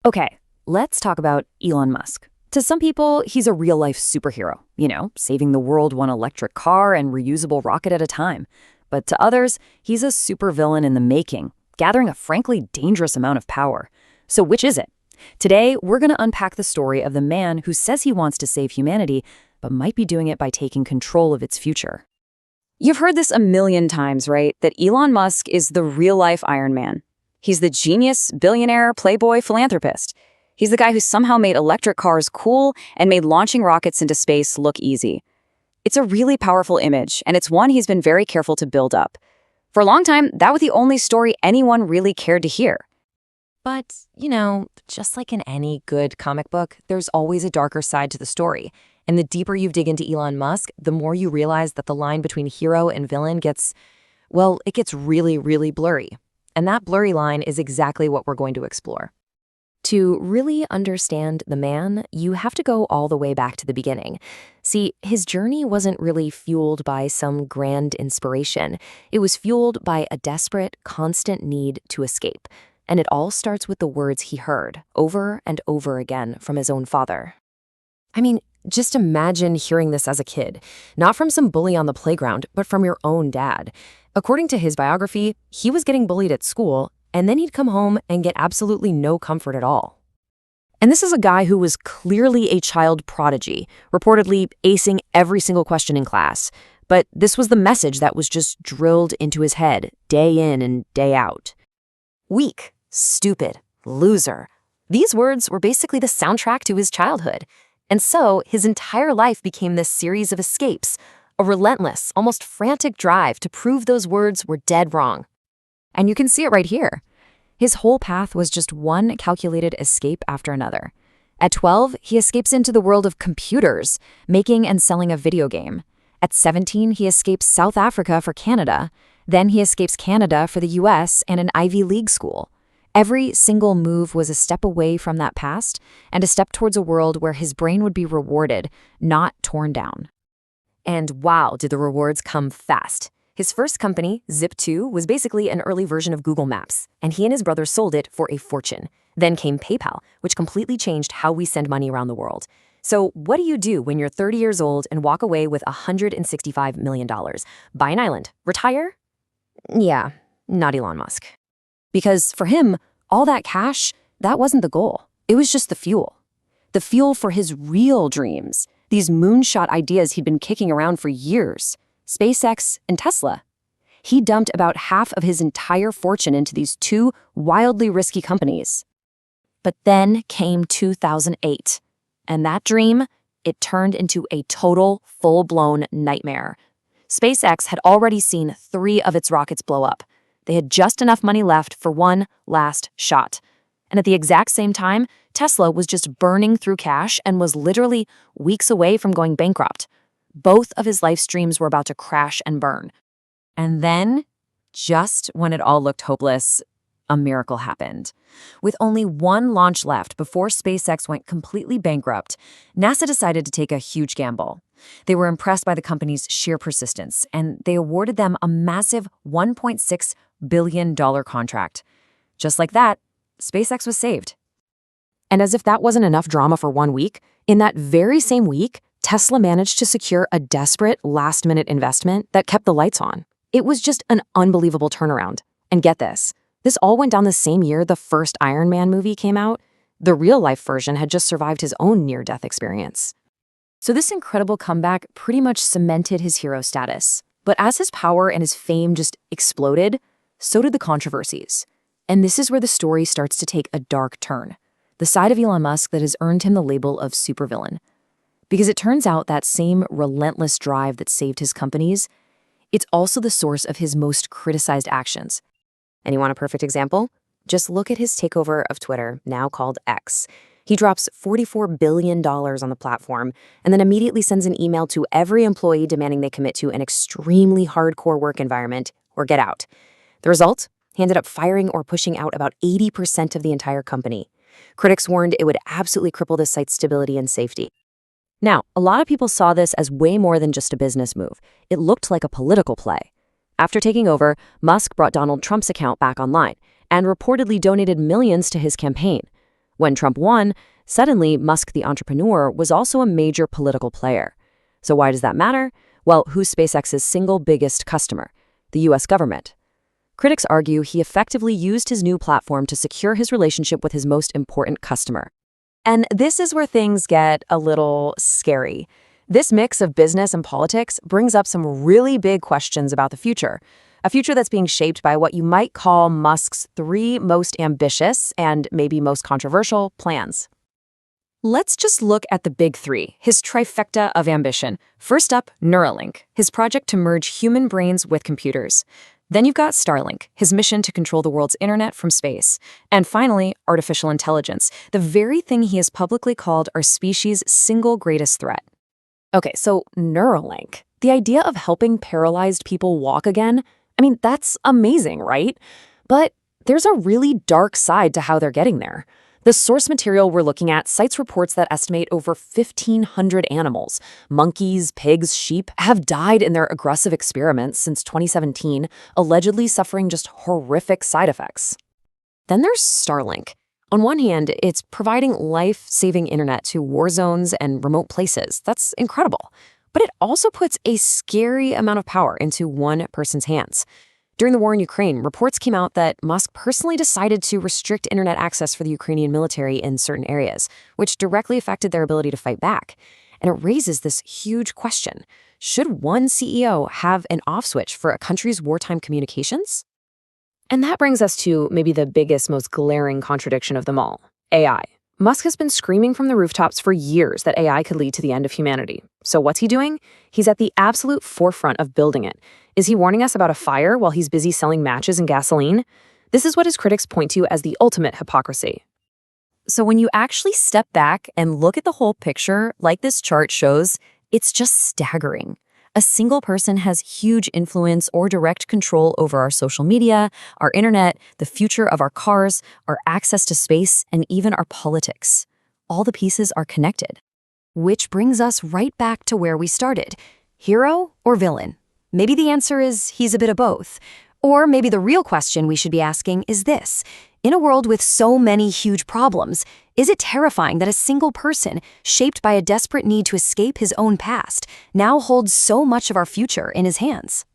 Okay, let's talk about Elon Musk. To some people, he's a real-life superhero, saving the world one electric car and reusable rocket at a time. But to others, he's a supervillain in the making, gathering a frankly dangerous amount of power. So which is it? Today, we're going to unpack the story of the man who says he wants to save humanity, but might be doing it by taking control of its future. You've heard this a million times, right? That Elon Musk is the real-life Iron Man. He's the genius, billionaire, playboy, philanthropist. He's the guy who somehow made electric cars cool and made launching rockets into space look easy. It's a really powerful image, and it's one he's been very careful to build up. For a long time, that was the only story anyone really cared to hear. But, just like in any good comic book, there's always a darker side to the story. And the deeper you dig into Elon Musk, the more you realize that the line between hero and villain gets really, really blurry. And that blurry line is exactly what we're going to explore. To really understand the man, you have to go all the way back to the beginning. See, his journey wasn't really fueled by some grand inspiration. It was fueled by a desperate, constant need to escape. And it all starts with the words he heard over and over again from his own father. I mean, just imagine hearing this as a kid, not from some bully on the playground, but from your own dad. According to his biography, he was getting bullied at school, and then he'd come home and get absolutely no comfort at all. And this is a guy who was clearly a child prodigy, reportedly acing every single question in class. But this was the message that was just drilled into his head, day in and day out. Weak, stupid, loser. These words were basically the soundtrack to his childhood. And so his entire life became this series of escapes, a relentless, almost frantic drive to prove those words were dead wrong. And you can see it right here. His whole path was just one calculated escape after another. At 12, he escapes into the world of computers, making and selling a video game. At 17, he escapes South Africa for Canada. Then he escapes Canada for the US and an Ivy League school. Every single move was a step away from that past and a step towards a world where his brain would be rewarded, not torn down. And wow, did the rewards come fast. His first company, Zip2, was basically an early version of Google Maps, and he and his brother sold it for a fortune. Then came PayPal, which completely changed how we send money around the world. So what do you do when you're 30 years old and walk away with $165 million? Buy an island? Retire? Yeah, not Elon Musk. Because for him, all that cash, that wasn't the goal. It was just the fuel. The fuel for his real dreams. These moonshot ideas he'd been kicking around for years. SpaceX and Tesla. He dumped about half of his entire fortune into these two wildly risky companies. But then came 2008. And that dream, it turned into a total, full-blown nightmare. SpaceX had already seen 3 of its rockets blow up. They had just enough money left for one last shot. And at the exact same time, Tesla was just burning through cash and was literally weeks away from going bankrupt. Both of his life's dreams were about to crash and burn. And then, just when it all looked hopeless, a miracle happened. With only one launch left before SpaceX went completely bankrupt, NASA decided to take a huge gamble. They were impressed by the company's sheer persistence, and they awarded them a massive $1.6 billion contract. Just like that, SpaceX was saved. And as if that wasn't enough drama for 1 week, in that very same week, Tesla managed to secure a desperate last-minute investment that kept the lights on. It was just an unbelievable turnaround. And get this all went down the same year the first Iron Man movie came out. The real-life version had just survived his own near-death experience. So this incredible comeback pretty much cemented his hero status. But as his power and his fame just exploded, so did the controversies. And this is where the story starts to take a dark turn. The side of Elon Musk that has earned him the label of supervillain. Because it turns out that same relentless drive that saved his companies, it's also the source of his most criticized actions. And you want a perfect example? Just look at his takeover of Twitter, now called X. He drops $44 billion on the platform and then immediately sends an email to every employee demanding they commit to an extremely hardcore work environment or get out. The result? He ended up firing or pushing out about 80% of the entire company. Critics warned it would absolutely cripple the site's stability and safety. Now, a lot of people saw this as way more than just a business move. It looked like a political play. After taking over, Musk brought Donald Trump's account back online and reportedly donated millions to his campaign. When Trump won, suddenly Musk the entrepreneur was also a major political player. So why does that matter? Well, who's SpaceX's single biggest customer? The US government. Critics argue he effectively used his new platform to secure his relationship with his most important customer. And this is where things get a little scary. This mix of business and politics brings up some really big questions about the future. A future that's being shaped by what you might call Musk's three most ambitious and maybe most controversial plans. Let's just look at the big three, his trifecta of ambition. First up, Neuralink, his project to merge human brains with computers. Then you've got Starlink, his mission to control the world's internet from space. And finally, artificial intelligence, the very thing he has publicly called our species' single greatest threat. Okay, so Neuralink, the idea of helping paralyzed people walk again, I mean, that's amazing, right? But there's a really dark side to how they're getting there. The source material we're looking at cites reports that estimate over 1,500 animals, monkeys, pigs, sheep, have died in their aggressive experiments since 2017, allegedly suffering just horrific side effects. Then there's Starlink. On one hand, it's providing life-saving internet to war zones and remote places. That's incredible. But it also puts a scary amount of power into one person's hands. During the war in Ukraine, reports came out that Musk personally decided to restrict internet access for the Ukrainian military in certain areas, which directly affected their ability to fight back. And it raises this huge question. Should one CEO have an off switch for a country's wartime communications? And that brings us to maybe the biggest, most glaring contradiction of them all, AI. Musk has been screaming from the rooftops for years that AI could lead to the end of humanity. So what's he doing? He's at the absolute forefront of building it. Is he warning us about a fire while he's busy selling matches and gasoline? This is what his critics point to as the ultimate hypocrisy. So when you actually step back and look at the whole picture, like this chart shows, it's just staggering. A single person has huge influence or direct control over our social media, our internet, the future of our cars, our access to space, and even our politics. All the pieces are connected. Which brings us right back to where we started. Hero or villain? Maybe the answer is he's a bit of both. Or maybe the real question we should be asking is this. In a world with so many huge problems, is it terrifying that a single person, shaped by a desperate need to escape his own past, now holds so much of our future in his hands?